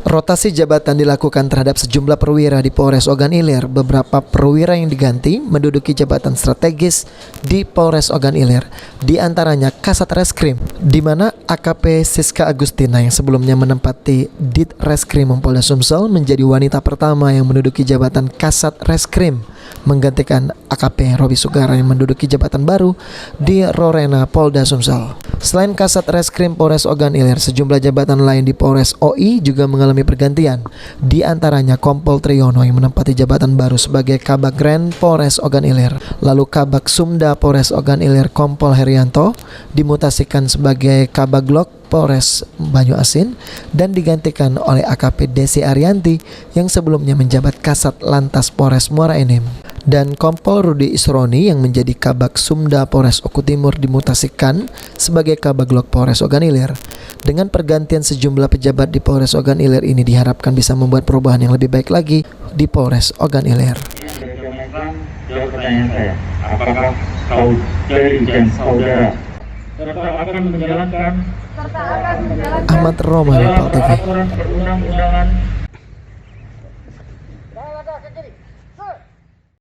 Rotasi jabatan dilakukan terhadap sejumlah perwira di Polres Ogan Ilir. Beberapa perwira yang diganti menduduki jabatan strategis di Polres Ogan Ilir. Di antaranya Kasat Reskrim, di mana AKP Siska Agustina yang sebelumnya menempati Dit Reskrim Polda Sumsel menjadi wanita pertama yang menduduki jabatan Kasat Reskrim, menggantikan AKP Robi Sugara yang menduduki jabatan baru di Rorena Polda Sumsel. Selain Kasat Reskrim Polres Ogan Ilir, sejumlah jabatan lain di Polres OI juga mengalami pergantian. Di antaranya Kompol Triyono yang menempati jabatan baru sebagai Kabag Grand Polres Ogan Ilir. Lalu Kabag Sumda Polres Ogan Ilir Kompol Herianto dimutasikan sebagai Kabaglok Polres Banyu Asin dan digantikan oleh AKP Desi Arianti yang sebelumnya menjabat Kasat Lantas Polres Muara Enim. Dan Kompol Rudi Isroni yang menjadi Kabag Sumda Polres Oku Timur dimutasikan sebagai Kabaglok Polres Ogan Ilir. Dengan pergantian sejumlah pejabat di Polres Ogan Ilir ini diharapkan bisa membuat perubahan yang lebih baik lagi di Polres Ogan Ilir. Jawab pertanyaan saya, apakah dari izin saudara serta akan menjalankan Ahmad Roma, Nepal TV. aturan perundang-undangan